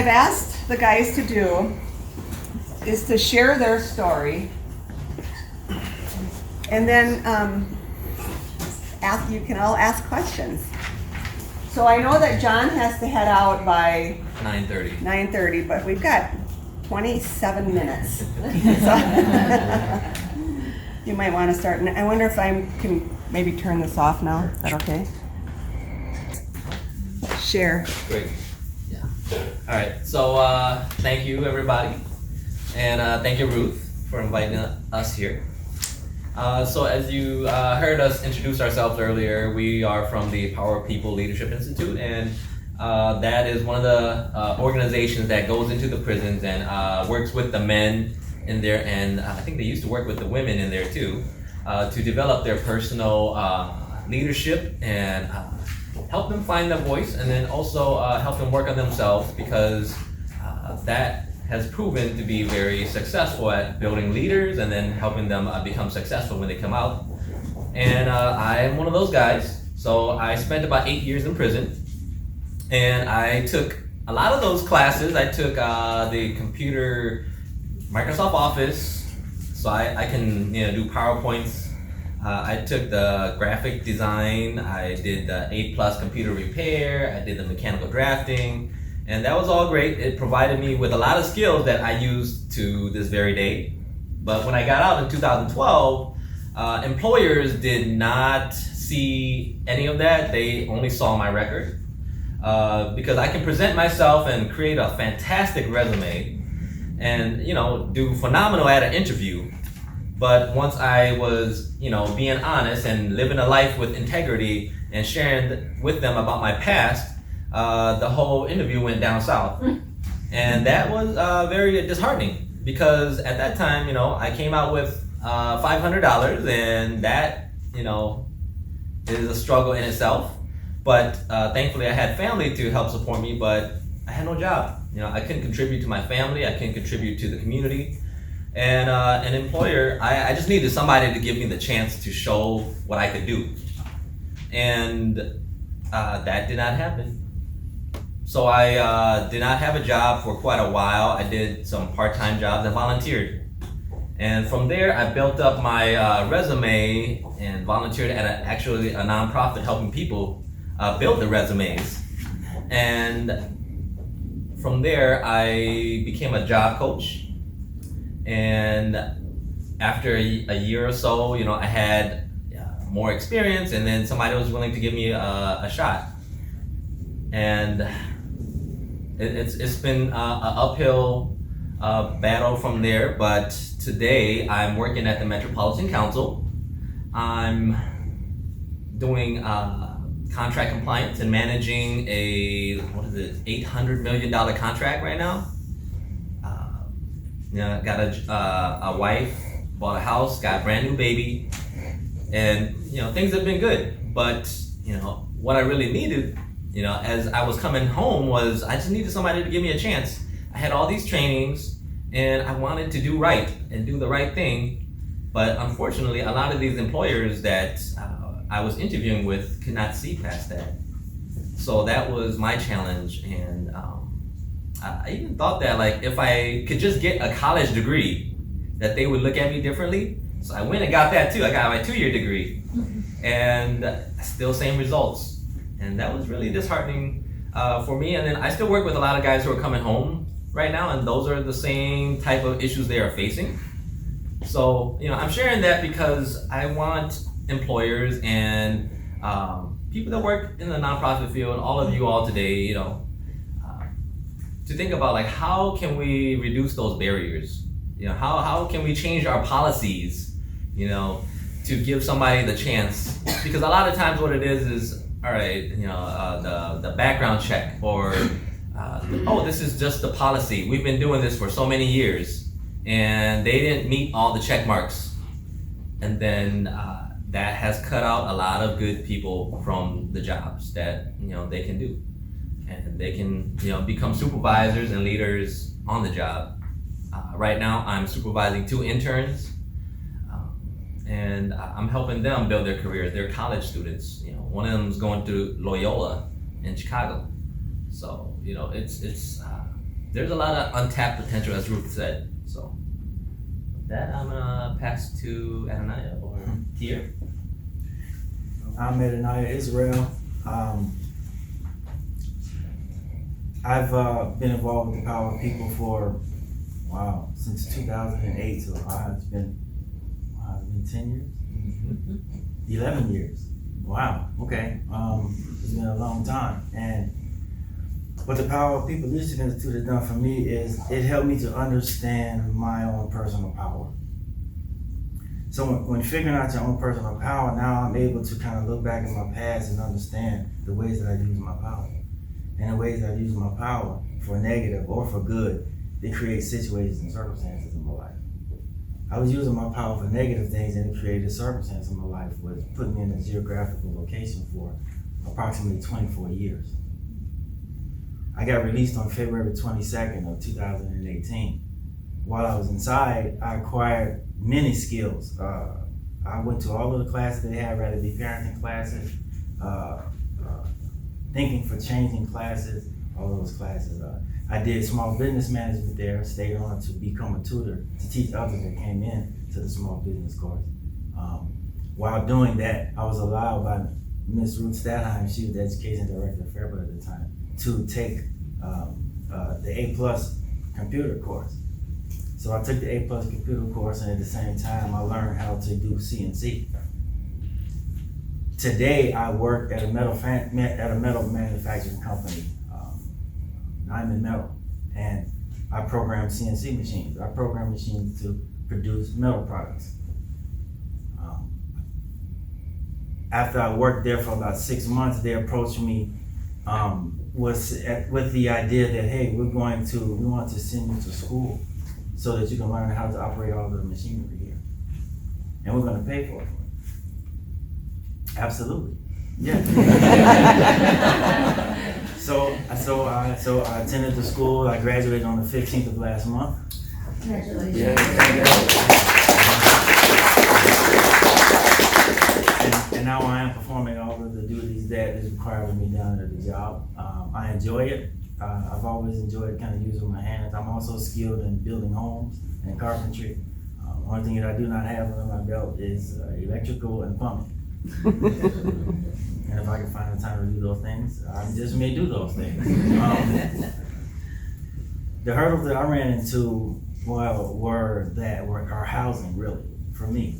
I've asked the guys to do is to share their story, and then you can all ask questions. So I know that John has to head out by 9:30, but we've got 27 minutes. So, you might want to start. I wonder if I can maybe turn this off now. Is that okay? Share. Great. Yeah. All right. So thank you, everybody, and thank you, Ruth, for inviting us here. So as you heard us introduce ourselves earlier, we are from the Power of People Leadership Institute, and that is one of the organizations that goes into the prisons and works with the men in there, and I think they used to work with the women in there too, to develop their personal leadership and help them find their voice, and then also help them work on themselves, because that has proven to be very successful at building leaders and then helping them become successful when they come out. And I am one of those guys. So I spent about 8 years in prison, and I took a lot of those classes. I took the computer, Microsoft Office, so I can do PowerPoints. I took the graphic design. I did the A+ computer repair. I did the mechanical drafting. And that was all great. It provided me with a lot of skills that I use to this very day. But when I got out in 2012, employers did not see any of that. They only saw my record. Because I can present myself and create a fantastic resume and do phenomenal at an interview. But once I was being honest and living a life with integrity and sharing with them about my past, the whole interview went down south. And that was very disheartening, because at that time, I came out with $500, and that, is a struggle in itself. But thankfully I had family to help support me, but I had no job. I couldn't contribute to my family, I couldn't contribute to the community. And an employer, I just needed somebody to give me the chance to show what I could do. And that did not happen. So I did not have a job for quite a while. I did some part-time jobs and volunteered. And from there, I built up my resume and volunteered at actually a nonprofit helping people build their resumes. And from there, I became a job coach. And after a year or so, I had more experience, and then somebody was willing to give me a shot. And it's been an uphill battle from there, but today I'm working at the Metropolitan Council. I'm doing contract compliance and managing a $800 million contract right now. Got a wife, bought a house, got a brand new baby, and things have been good. But what I really needed, as I was coming home, was I just needed somebody to give me a chance. I had all these trainings, and I wanted to do right and do the right thing. But unfortunately, a lot of these employers that I was interviewing with could not see past that. So that was my challenge, and I even thought that if I could just get a college degree, that they would look at me differently. So I went and got that too. I got my 2-year degree, and still same results. And that was really disheartening for me. And then I still work with a lot of guys who are coming home right now, and those are the same type of issues they are facing. So I'm sharing that because I want employers and people that work in the nonprofit field, all of you all today, to think about how can we reduce those barriers? How can we change our policies, to give somebody the chance? Because a lot of times what it is all right, the background check, or oh, this is just the policy. We've been doing this for so many years, and they didn't meet all the check marks, and then that has cut out a lot of good people from the jobs that they can do. And they can become supervisors and leaders on the job. Right now I'm supervising 2 interns, and I'm helping them build their careers. They're college students. One of them's going to Loyola in Chicago. So it's there's a lot of untapped potential, as Ruth said. So with that, I'm gonna pass to Ananiah or Tier. I'm Ananiah Israel. I've been involved with the Power of People for, since 2008, so it's been 10 years? 11 years. Wow, okay. It's been a long time. And what the Power of People Leadership Institute has done for me is it helped me to understand my own personal power. So when figuring out your own personal power, now I'm able to kind of look back at my past and understand the ways that I use my power. And the ways that I use my power for negative or for good, they create situations and circumstances in my life. I was using my power for negative things and it created a circumstance in my life which put me in a geographical location for approximately 24 years. I got released on February 22nd of 2018. While I was inside, I acquired many skills. I went to all of the classes they had, whether it be parenting classes, thinking for changing classes, all those classes. I did small business management there, stayed on to become a tutor to teach others that came in to the small business course. While doing that, I was allowed by Miss Ruth Stadheim, she was the education director of Fairfield at the time, to take the A+ computer course. So I took the A+ computer course, and at the same time, I learned how to do CNC. Today, I work at a metal manufacturing company, Nyman Metal, and I program CNC machines. I program machines to produce metal products. After I worked there for about 6 months, they approached me with the idea that, hey, we want to send you to school so that you can learn how to operate all the machinery here, and we're going to pay for it. Absolutely, yeah. So I attended the school. I graduated on the 15th of last month. Congratulations. Yeah. And now I am performing all of the duties that is required of me down at the job. I enjoy it. I've always enjoyed kind of using my hands. I'm also skilled in building homes and carpentry. Only thing that I do not have under my belt is electrical and plumbing. And if I can find the time to do those things, I just may do those things. The hurdles that I ran into, were housing, really, for me.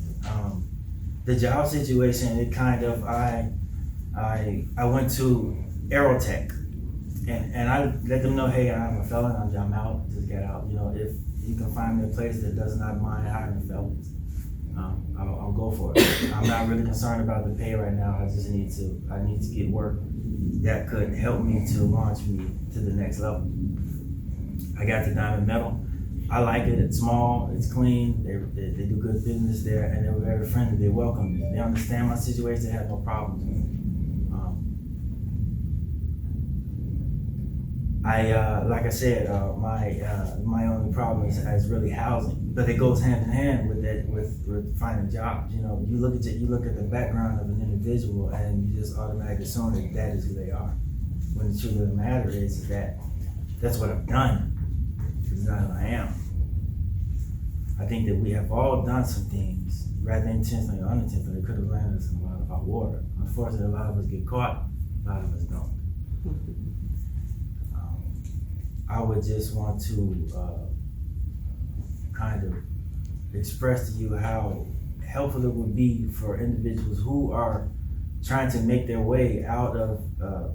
The job situation, it kind of, I went to Aerotech, and I let them know, hey, I'm a felon, I'm out, just get out. You know, if you can find me a place that does not mind hiring felons, I'll go for it. I'm not really concerned about the pay right now. I need to get work that could help me to launch me to the next level. I got the Diamond Metal. I like it. It's small. It's clean. They do good business there, and they were very friendly. They welcomed me. They understand my situation. They had no problems with me. Like I said, my only problem is really housing, but it goes hand in hand with that, with finding jobs. You know, you look at the background of an individual, and you just automatically assume that is who they are. When the truth of the matter is that that's what I've done. It's not who I am. I think that we have all done some things, rather intentionally or unintentionally, that could have landed us in a lot of hot water. Unfortunately, a lot of us get caught, a lot of us don't. I would just want to kind of express to you how helpful it would be for individuals who are trying to make their way out of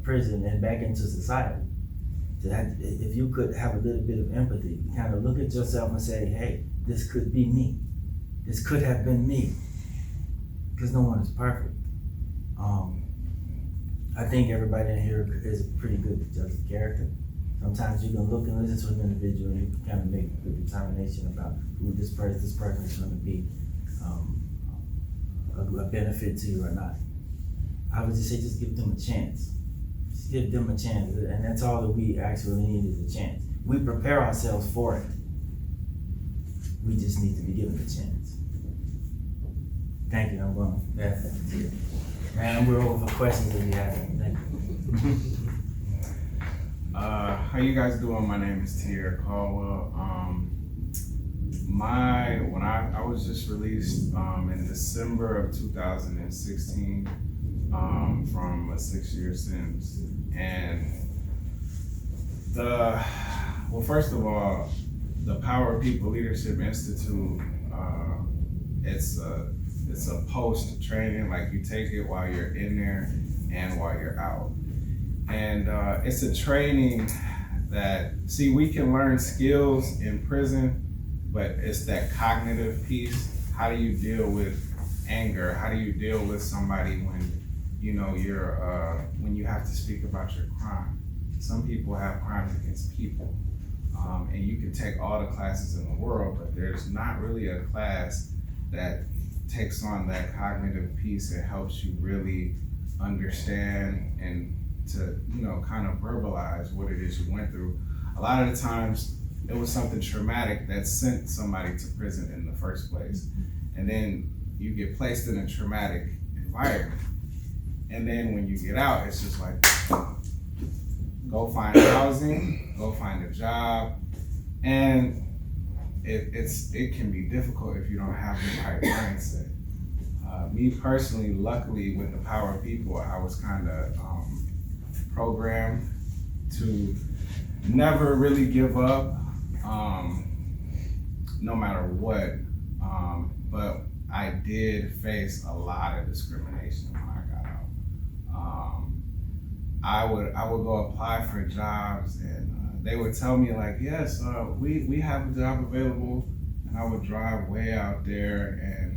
prison and back into society. If you could have a little bit of empathy, kind of look at yourself and say, hey, this could be me. This could have been me. Because no one is perfect. I think everybody in here is pretty good at judging character. Sometimes you can look and listen to an individual and you can kind of make a determination about who this person is going to be a benefit to you or not. I would just say, just give them a chance. Just give them a chance, and that's all that we actually need is a chance. We prepare ourselves for it. We just need to be given a chance. Thank you. I'm going to pass that to you. And we're over for questions if you have any. Thank you. how you guys doing? My name is Tier Caldwell. When I was just released in December of 2016 from a 6-year sentence, and first of all, the Power of People Leadership Institute, it's a post training, like you take it while you're in there and while you're out. And it's a training that, see, we can learn skills in prison, but it's that cognitive piece. How do you deal with anger? How do you deal with somebody when, you know, when you have to speak about your crime? Some people have crimes against people. And you can take all the classes in the world, but there's not really a class that takes on that cognitive piece and helps you really understand and to, you know, kind of verbalize what it is you went through. A lot of the times it was something traumatic that sent somebody to prison in the first place. And then you get placed in a traumatic environment. And then when you get out, it's just like, go find housing, go find a job. And it can be difficult if you don't have the right mindset. Me personally, luckily with the Power of People, I was kind of programmed to never really give up, no matter what. But I did face a lot of discrimination when I got out. I would go apply for jobs, and they would tell me like, yes, we have a job available, and I would drive way out there, and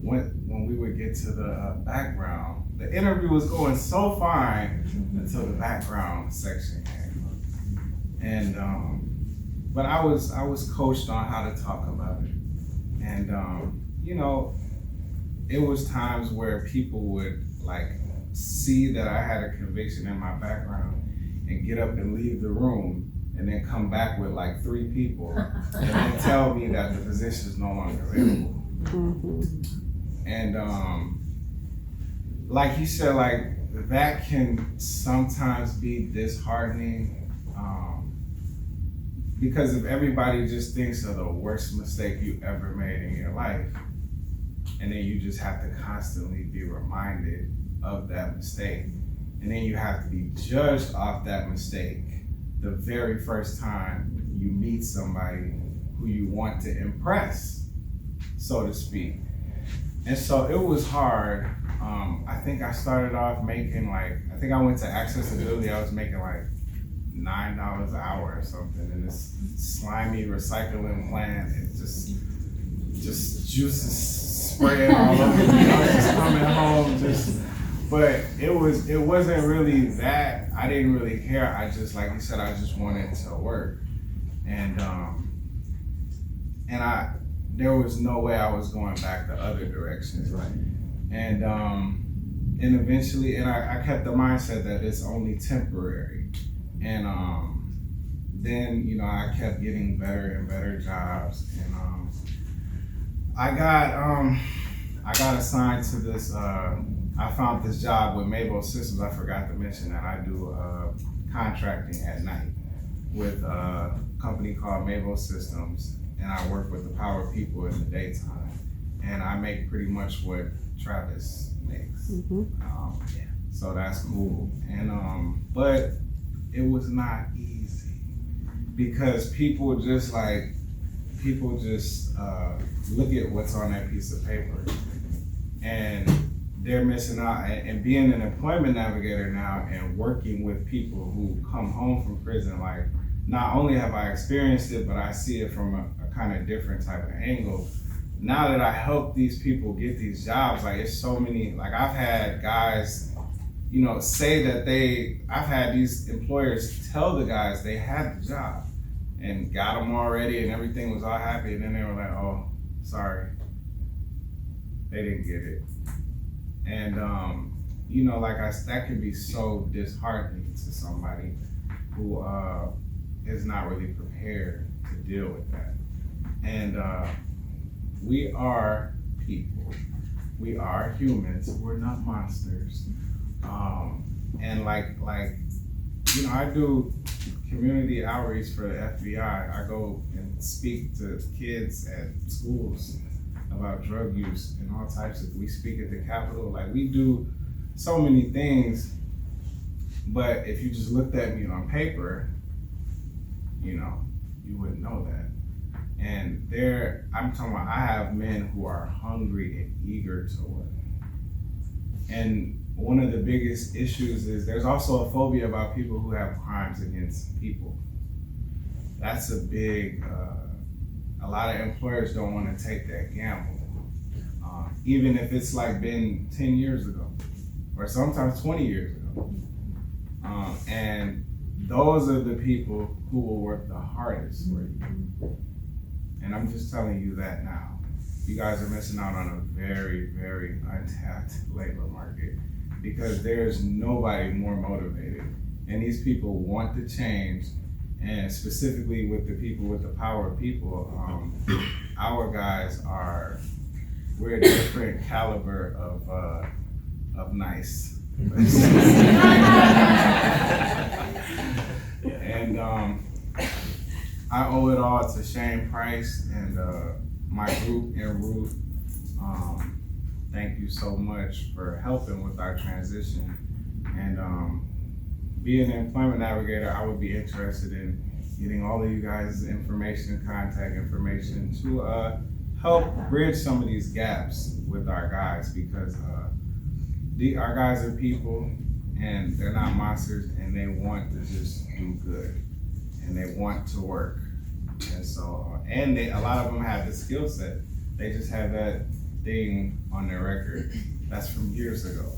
when we would get to the background, the interview was going so fine until the background section came up. And but I was coached on how to talk about it. And you know, it was times where people would like see that I had a conviction in my background and get up and leave the room and then come back with like 3 people and then tell me that the position is no longer available. And like you said, like that can sometimes be disheartening, because if everybody just thinks of the worst mistake you ever made in your life, and then you just have to constantly be reminded of that mistake, and then you have to be judged off that mistake the very first time you meet somebody who you want to impress, so to speak. And so it was hard. I think I started off making I think I went to accessibility, I was making like $9 an hour or something, and this slimy recycling plant, it just juices spraying all over me. I was just coming home, but it wasn't really that. I didn't really care. I just, like you said, I just wanted to work. And there was no way I was going back the other directions. Right. And eventually, I kept the mindset that it's only temporary. And then, you know, I kept getting better and better jobs. And I got assigned to this, I found this job with Avivo-Business. I forgot to mention that I do contracting at night with a company called Avivo-Business, and I work with the Power of People in the daytime. And I make pretty much what Travis makes. Yeah. So that's cool. And but it was not easy, because people just look at what's on that piece of paper, and they're missing out. And being an employment navigator now and working with people who come home from prison, like, not only have I experienced it, but I see it from a kind of different type of angle. Now that I help these people get these jobs, like, it's so many, like, I've had guys, you know, say that I've had these employers tell the guys they had the job and got them already and everything was all happy, and then they were like, oh, sorry, they didn't get it. And you know, like, that can be so disheartening to somebody who is not really prepared to deal with that. And we are people. We are humans. We're not monsters. And like, you know, I do community outreach for the FBI. I go and speak to kids at schools about drug use and all types of, we speak at the Capitol, like we do so many things, but if you just looked at me on paper, you wouldn't know that. And I'm talking about, I have men who are hungry and eager to work. And one of the biggest issues is there's also a phobia about people who have crimes against people. That's a big, a lot of employers don't want to take that gamble. Even if it's like been 10 years ago, or sometimes 20 years ago. And those are the people who will work the hardest for you. And I'm just telling you that now. You guys are missing out on a very, very untapped labor market because there's nobody more motivated. And these people want to change, and specifically with the people with the power of people, our guys we're a different caliber of nice. And I owe it all to Shane Price and my group and Ruth. Thank you so much for helping with our transition. And being an employment navigator, I would be interested in getting all of you guys' information, contact information to help bridge some of these gaps with our guys, because our guys are people and they're not monsters, and they want to just do good and they want to work. And so, and a lot of them have the skill set. They just have that thing on their record that's from years ago.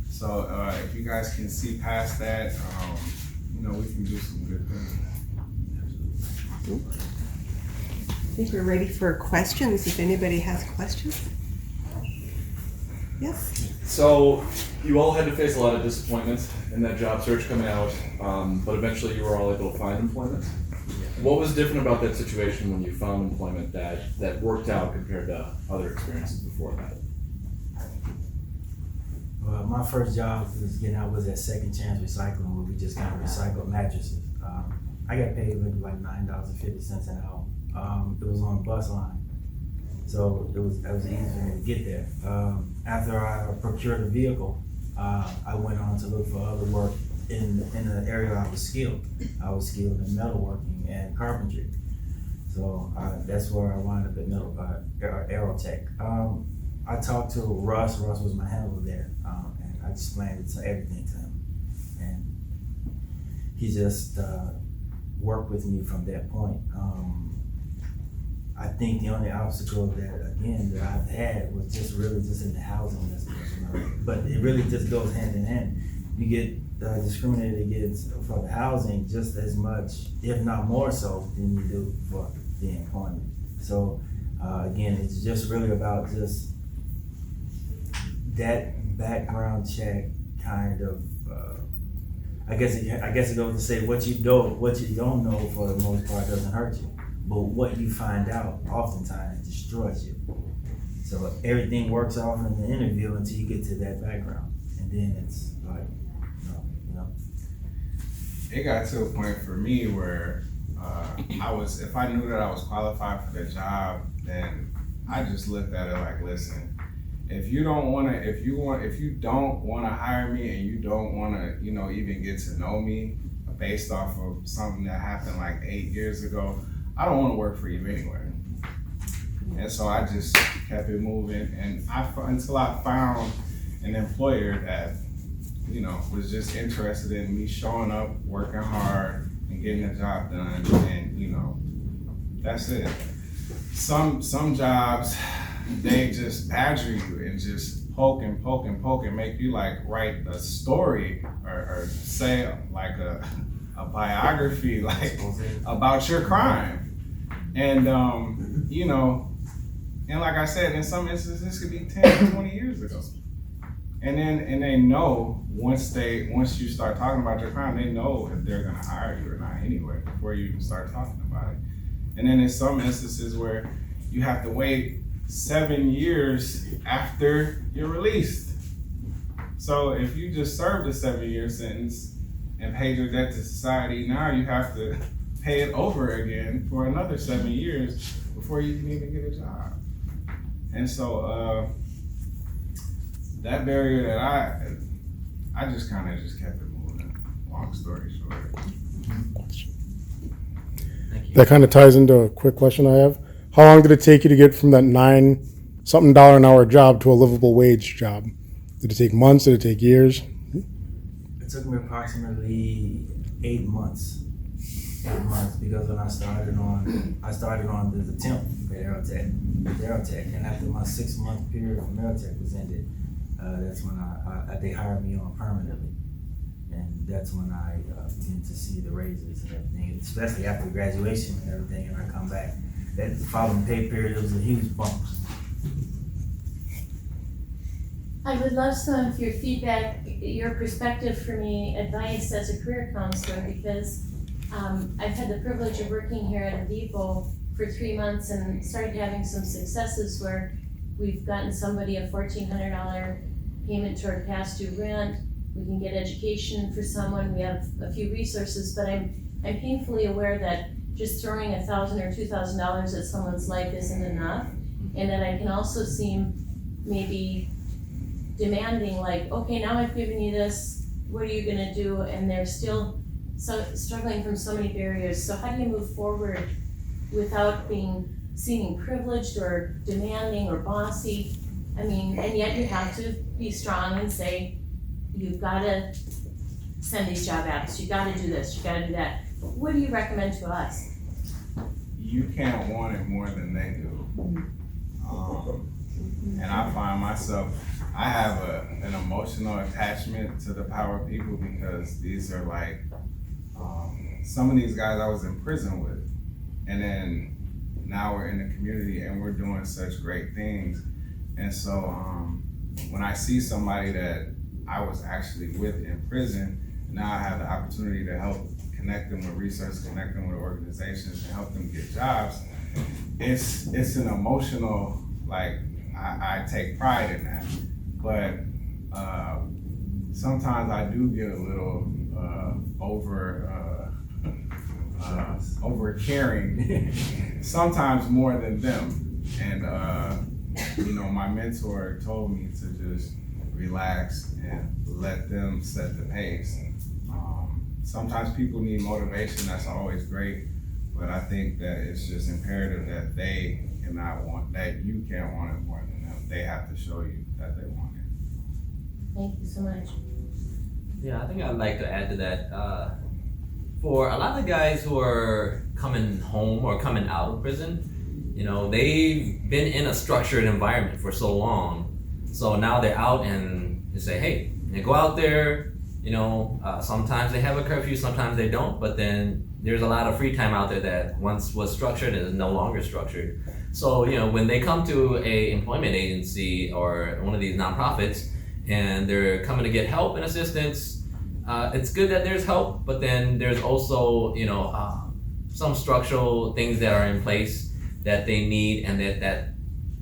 So if you guys can see past that, we can do some good things. I think we're ready for questions, if anybody has questions. Yes? So you all had to face a lot of disappointment in that job search coming out, but eventually you were all able to find employment. What was different about that situation when you found employment that worked out compared to other experiences before that? Well, my first job was at Second Chance Recycling, where we just kind of recycled mattresses. I got paid like $9.50 an hour. It was on a bus line, so it was easy for me to get there. After I procured a vehicle, I went on to look for other work in the area I was skilled. I was skilled in metalworking and carpentry, so that's where I wound up at Aerotech. I talked to Russ. Russ was my handler there, and I explained everything to him, and he just worked with me from that point. I think the only obstacle that I've had was just in the housing business. But it really just goes hand in hand. You get discriminated against for the housing just as much, if not more so, than you do for the employment. So again, it's just really about just that background check kind of. I guess it goes to say what you don't know for the most part doesn't hurt you. But what you find out oftentimes destroys you. So everything works off in the interview until you get to that background. And then it's like, It got to a point for me where if I knew that I was qualified for the job, then I just looked at it like, listen, if you don't want to hire me and you don't want to, even get to know me based off of something that happened like 8 years ago, I don't want to work for you anyway. And so I just kept it moving, and until I found an employer that, was just interested in me showing up, working hard, and getting the job done, and that's it. Some jobs, they just badger you and just poke and make you like write a story or say like a biography like about your crime. And and like I said, in some instances this could be 10 or 20 years ago. And they know once you start talking about your crime, they know if they're gonna hire you or not anyway before you even start talking about it. And then in some instances where you have to wait 7 years after you're released. So if you just served a 7-year sentence and paid your debt to society. Now you have to pay it over again for another 7 years before you can even get a job. And so that barrier that I just kind of just kept it moving. Long story short. Thank you. That kind of ties into a quick question I have. How long did it take you to get from that $9-something an hour job to a livable wage job? Did it take months? Did it take years? It took me approximately 8 months. 8 months, because when I started on the temp at Aerotech, and after my 6-month period from Aerotech was ended, that's when they hired me on permanently, and that's when I began to see the raises and everything, especially after graduation and everything, and I come back. That following pay period, it was a huge bump. I would love some of your feedback, your perspective for me, advice as a career counselor, because I've had the privilege of working here at Avivo for 3 months and started having some successes where we've gotten somebody a $1,400 payment toward past due rent. We can get education for someone. We have a few resources, but I'm painfully aware that just throwing $1,000 or $2,000 at someone's life isn't enough, and that I can also seem maybe demanding, like, okay, now I've given you this, what are you gonna do? And they're still struggling from so many barriers. So how do you move forward without seeming privileged or demanding or bossy? I mean, and yet you have to be strong and say, you've gotta send these job apps, you gotta do this, you gotta do that. What do you recommend to us? You can't want it more than they do. And I find myself, I have an emotional attachment to the power people, because these are like, some of these guys I was in prison with, and then now we're in the community and we're doing such great things. And so when I see somebody that I was actually with in prison, now I have the opportunity to help connect them with research, connect them with organizations, and help them get jobs. It's an emotional, like, I take pride in that. But sometimes I do get a little over caring, sometimes more than them. And my mentor told me to just relax and let them set the pace. Sometimes people need motivation, that's always great, but I think that it's just imperative that you can't want it more than them. They have to show you that they want it. Thank you so much. Yeah, I think I'd like to add to that. For a lot of the guys who are coming home or coming out of prison, they've been in a structured environment for so long. So now they're out and they say, hey, you go out there, sometimes they have a curfew, sometimes they don't, but then there's a lot of free time out there that once was structured and is no longer structured. So, when they come to a employment agency or one of these nonprofits and they're coming to get help and assistance, it's good that there's help, but then there's also, some structural things that are in place that they need, and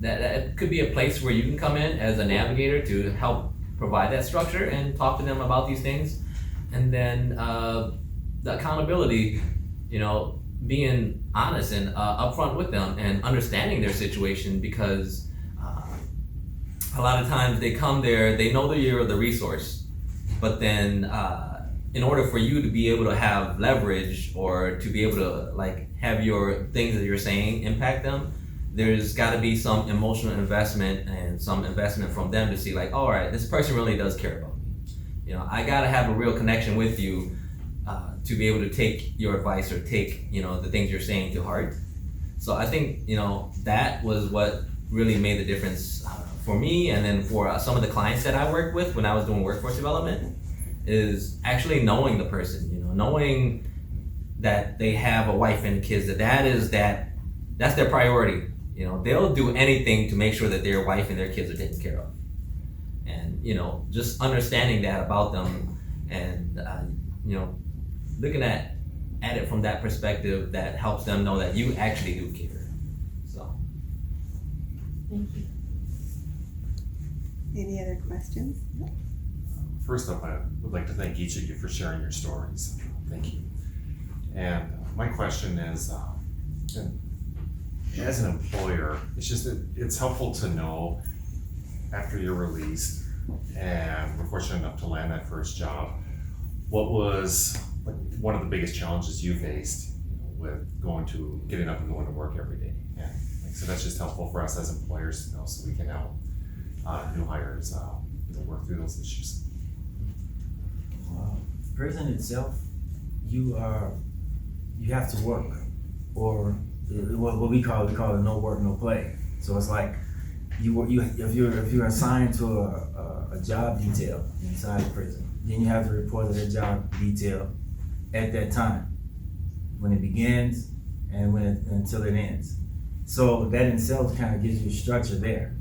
that could be a place where you can come in as a navigator to help provide that structure and talk to them about these things. And then the accountability, being honest and upfront with them and understanding their situation, because a lot of times they come there, they know that you're the resource, but then in order for you to be able to have leverage or to be able to have your things that you're saying impact them, there's got to be some emotional investment and some investment from them to see all right, this person really does care about me. I got to have a real connection with you to be able to take your advice or take, the things you're saying to heart. So I think, that was what really made the difference for me, and then for some of the clients that I worked with when I was doing workforce development, is actually knowing the person, knowing that they have a wife and kids, that's their priority. They'll do anything to make sure that their wife and their kids are taken care of. And, just understanding that about them and, looking at it from that perspective, that helps them know that you actually do care. So. Thank you. Any other questions? First up, I would like to thank each of you for sharing your stories. Thank you. And my question is, as an employer, it's helpful to know after you're released and we're fortunate enough to land that first job, what was one of the biggest challenges you faced with getting up and going to work every day? And so that's just helpful for us as employers to know, so we can help new hires work through those issues. Prison itself, you have to work, or what we call it no work, no play. So it's like if you're assigned to a job detail inside the prison, then you have to report to that job detail at that time, when it begins and until it ends. So that in itself kind of gives you structure there.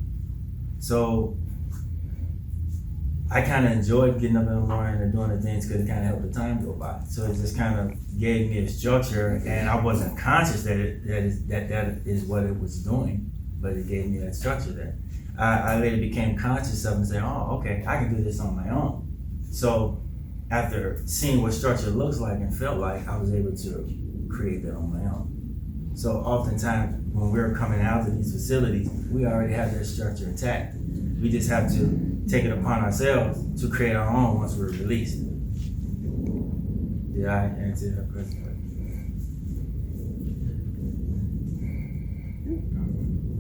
So I kind of enjoyed getting up in the morning and doing the things because it kind of helped the time go by. So it just kind of gave me a structure, and I wasn't conscious that is what it was doing, but it gave me that structure there. I later became conscious of and saying, oh, okay, I can do this on my own. So after seeing what structure looks like and felt like, I was able to create that on my own. So oftentimes when we're coming out of these facilities, we already have that structure intact. We just have to take it upon ourselves to create our own once we're released. Did I answer that question?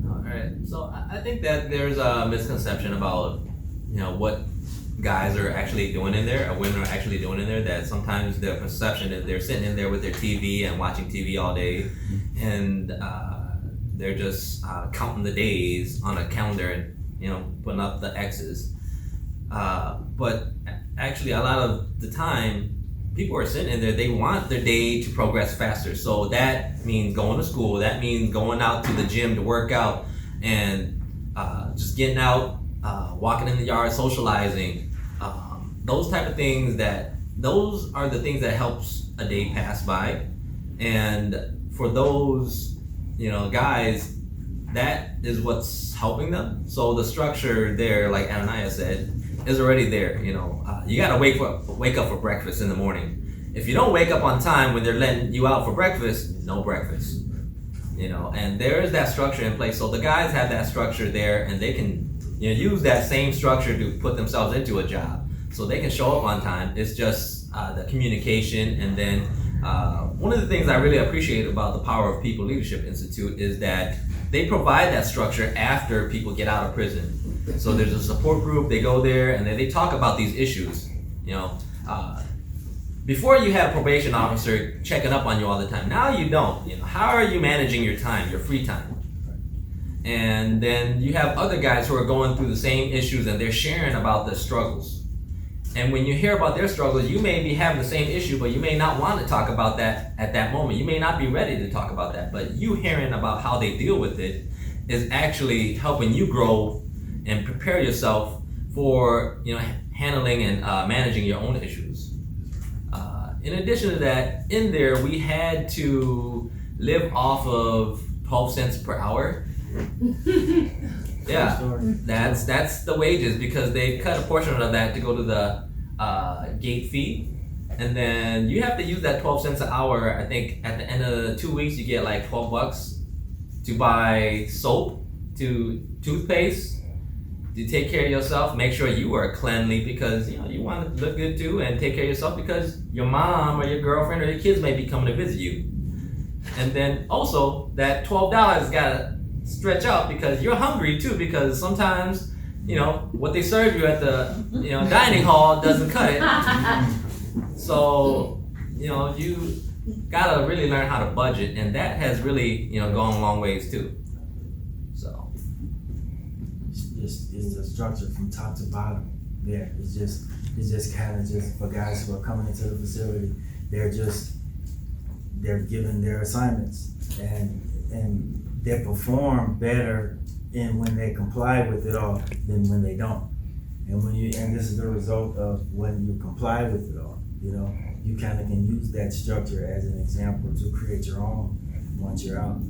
Alright, so I think that there's a misconception about, what guys are actually doing in there, or women are actually doing in there, that sometimes the perception is they're sitting in there with their TV and watching TV all day, and they're just counting the days on a calendar and, putting up the X's. But actually a lot of the time, people are sitting in there, they want their day to progress faster. So that means going to school, that means going out to the gym to work out, and just getting out, walking in the yard, socializing, those type of things. Those are the things that helps a day pass by. And for those, guys, that is what's helping them. So the structure there, like Ananias said, is already there. You gotta wake up for breakfast in the morning. If you don't wake up on time when they're letting you out for breakfast, no breakfast. And there is that structure in place. So the guys have that structure there, and they can use that same structure to put themselves into a job. So they can show up on time. It's just the communication. And then one of the things I really appreciate about the Power of People Leadership Institute is that they provide that structure after people get out of prison. So there's a support group, they go there, and then they talk about these issues. Before you had a probation officer checking up on you all the time. Now you don't. How are you managing your time, your free time? And then you have other guys who are going through the same issues, and they're sharing about the struggles. And when you hear about their struggles, you may be having the same issue, but you may not want to talk about that at that moment. You may not be ready to talk about that, but you hearing about how they deal with it is actually helping you grow and prepare yourself for handling and managing your own issues. In addition to that, in there we had to live off of 12 cents per hour. Yeah, that's the wages, because they cut a portion of that to go to the gate fee, and then you have to use that 12 cents an hour. I think at the end of the 2 weeks you get like $12 to buy soap, to toothpaste, to take care of yourself, make sure you are cleanly, because you want to look good too, and take care of yourself because your mom or your girlfriend or your kids may be coming to visit you. And then also that $12 gotta stretch out because you're hungry too, because sometimes what they serve you at the dining hall doesn't cut it. So you gotta really learn how to budget, and that has really gone a long ways too. So it's a structure from top to bottom there. It's just kind of just for guys who are coming into the facility, they're given their assignments, and they perform better when they comply with it all than when they don't. And this is the result of when you comply with it all. You kind of can use that structure as an example to create your own once you're out,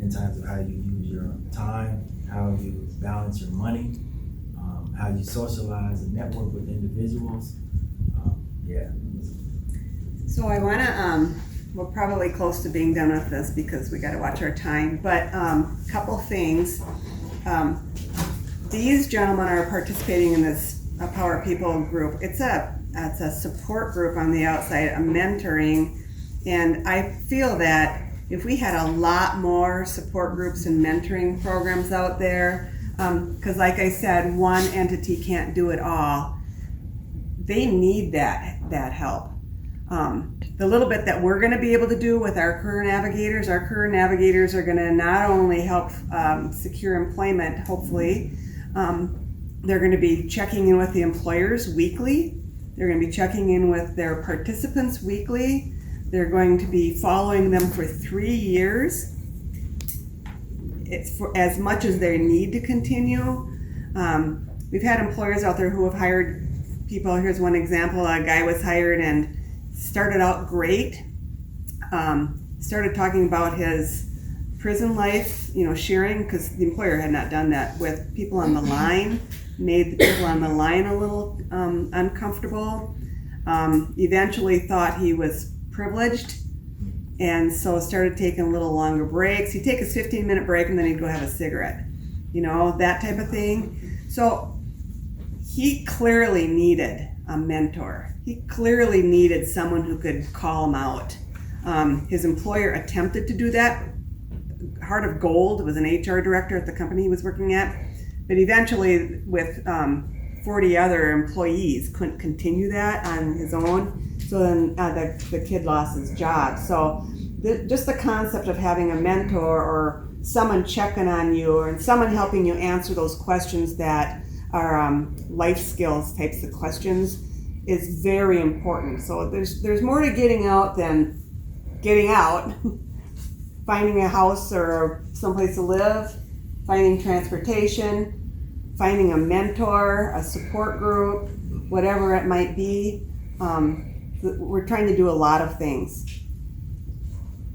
in terms of how you use your time, how you balance your money, how you socialize and network with individuals. Yeah. So I wanna, we're probably close to being done with this because we gotta watch our time, but, couple things. These gentlemen are participating in this Power People group. It's a support group on the outside, a mentoring, and I feel that if we had a lot more support groups and mentoring programs out there, because like I said, one entity can't do it all. They need that help. The little bit that we're going to be able to do with our career navigators are going to not only help secure employment, hopefully, they're going to be checking in with the employers weekly. They're going to be checking in with their participants weekly. They're going to be following them for 3 years. It's for as much as they need to continue. We've had employers out there who have hired people. Here's one example. A guy was hired and started out great. Started talking about his prison life, sharing, because the employer had not done that with people on the line, made the people on the line a little uncomfortable. Eventually thought he was privileged, and so started taking a little longer breaks. He'd take his 15-minute break and then he'd go have a cigarette, that type of thing. So he clearly needed a mentor. He clearly needed someone who could call him out. His employer attempted to do that. Heart of Gold was an HR director at the company he was working at, but eventually with 40 other employees couldn't continue that on his own. So then the kid lost his job. So just the concept of having a mentor or someone checking on you or someone helping you answer those questions that are life skills types of questions is very important. So there's more to getting out than getting out, finding a house or someplace to live, finding transportation, finding a mentor, a support group, whatever it might be. We're trying to do a lot of things.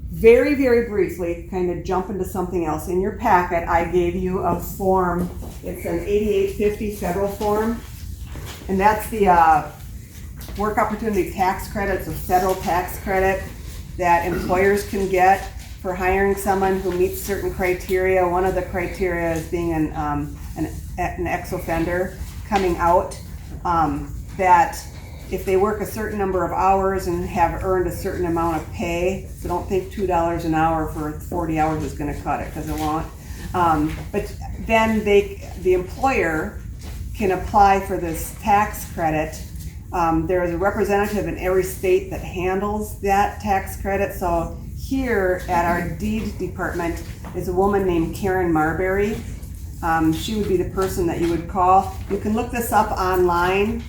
Very, very briefly, kind of jump into something else. In your packet, I gave you a form. It's an 8850 federal form, and that's the work opportunity tax credit. It's a federal tax credit that employers can get for hiring someone who meets certain criteria. One of the criteria is being an ex-offender coming out, that if they work a certain number of hours and have earned a certain amount of pay, so don't think $2 an hour for 40 hours is going to cut it, because it won't. But then the employer can apply for this tax credit. There is a representative in every state that handles that tax credit. So here at our deed department is a woman named Karen Marbury. She would be the person that you would call. You can look this up online.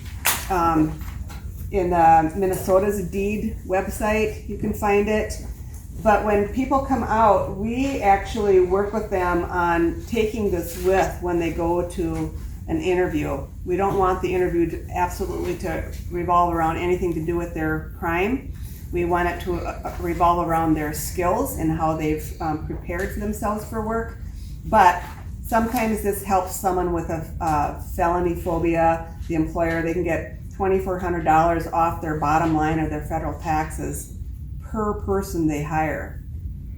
In Minnesota's deed website, you can find it. But when people come out, we actually work with them on taking this with when they go to an interview. We don't want the interview to revolve around anything to do with their crime. We want it to revolve around their skills and how they've prepared themselves for work. But sometimes this helps someone with a felony phobia. The employer, they can get $2,400 off their bottom line of their federal taxes per person they hire.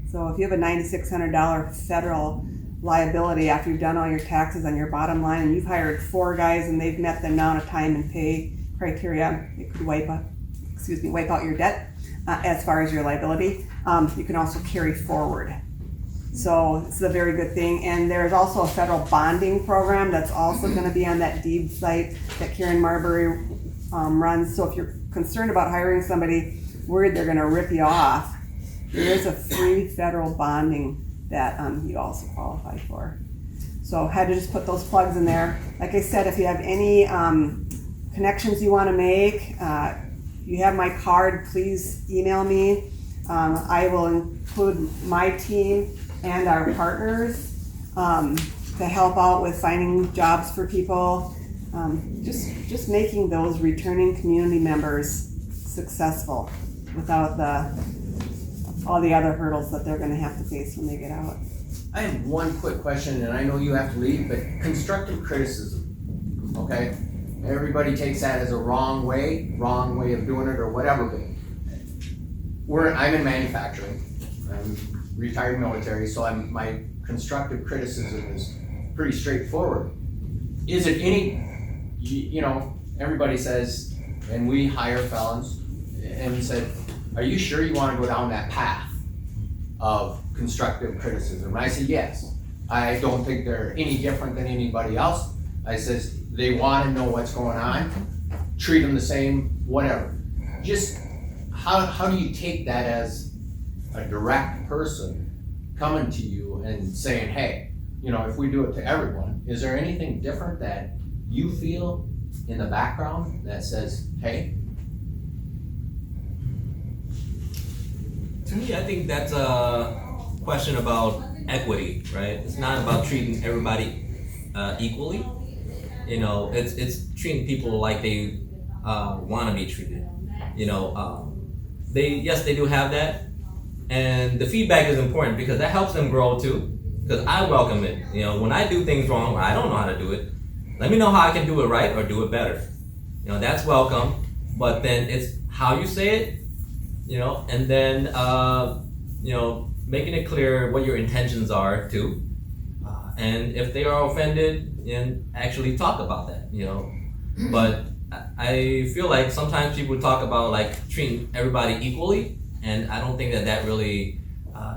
So if you have a $9,600 federal liability after you've done all your taxes on your bottom line and you've hired 4 guys and they've met the amount of time and pay criteria, it could wipe out your debt as far as your liability. You can also carry forward. So it's a very good thing. And there's also a federal bonding program that's also going to be on that deed site that Karen Marbury runs. So if you're concerned about hiring somebody, worried they're going to rip you off, there is a free federal bonding that you also qualify for. So had to just put those plugs in there. Like I said, if you have any connections you want to make, you have my card, please email me. I will include my team and our partners to help out with finding jobs for people. Just making those returning community members successful without all the other hurdles that they're going to have to face when they get out. I have one quick question, and I know you have to leave, but constructive criticism. okay? Everybody takes that as a wrong way of doing it or whatever, but I'm in manufacturing, I'm retired military, so my constructive criticism is pretty straightforward. Is it you know, everybody says, and we hire felons, and said, are you sure you wanna go down that path of constructive criticism? And I said, yes. I don't think they're any different than anybody else. I says, they wanna know what's going on, treat them the same, whatever. Just, how do you take that as a direct person coming to you and saying, hey, you know, if we do it to everyone, is there anything different that you feel in the background that says, hey? To me, I think that's a question about equity, right? It's not about treating everybody equally. You know, it's treating people like they want to be treated. You know, they do have that, and the feedback is important because that helps them grow too. Because I welcome it. You know, when I do things wrong or I don't know how to do it, let me know how I can do it right or do it better. You know, that's welcome. But then it's how you say it. You know, and then you know, making it clear what your intentions are too, and if they are offended, then actually talk about that. You know, but I feel like sometimes people talk about like treating everybody equally, and I don't think that really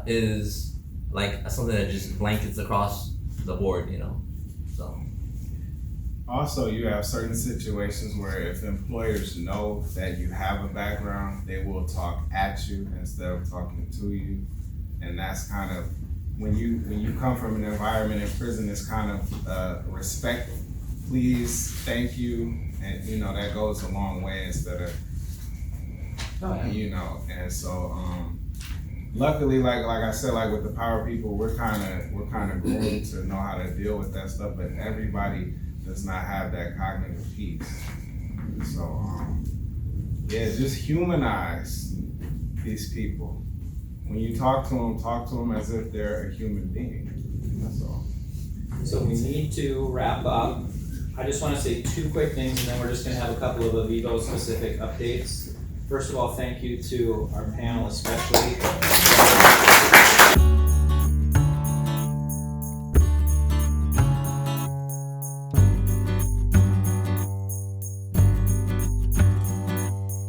is like something that just blankets across the board. You know, so. Also, you have certain situations where if employers know that you have a background, they will talk at you instead of talking to you. And that's kind of, when you come from an environment in prison, it's kind of respect, please, thank you. And you know, that goes a long way instead of, you know, and so, luckily, like I said, like with the power people, we're kind of groomed to know how to deal with that stuff, but everybody does not have that cognitive piece. So, yeah, just humanize these people. When you talk to them as if they're a human being. That's all. So we need to wrap up. I just want to say two quick things, and then we're just going to have a couple of Avivo specific updates. First of all, thank you to our panel, especially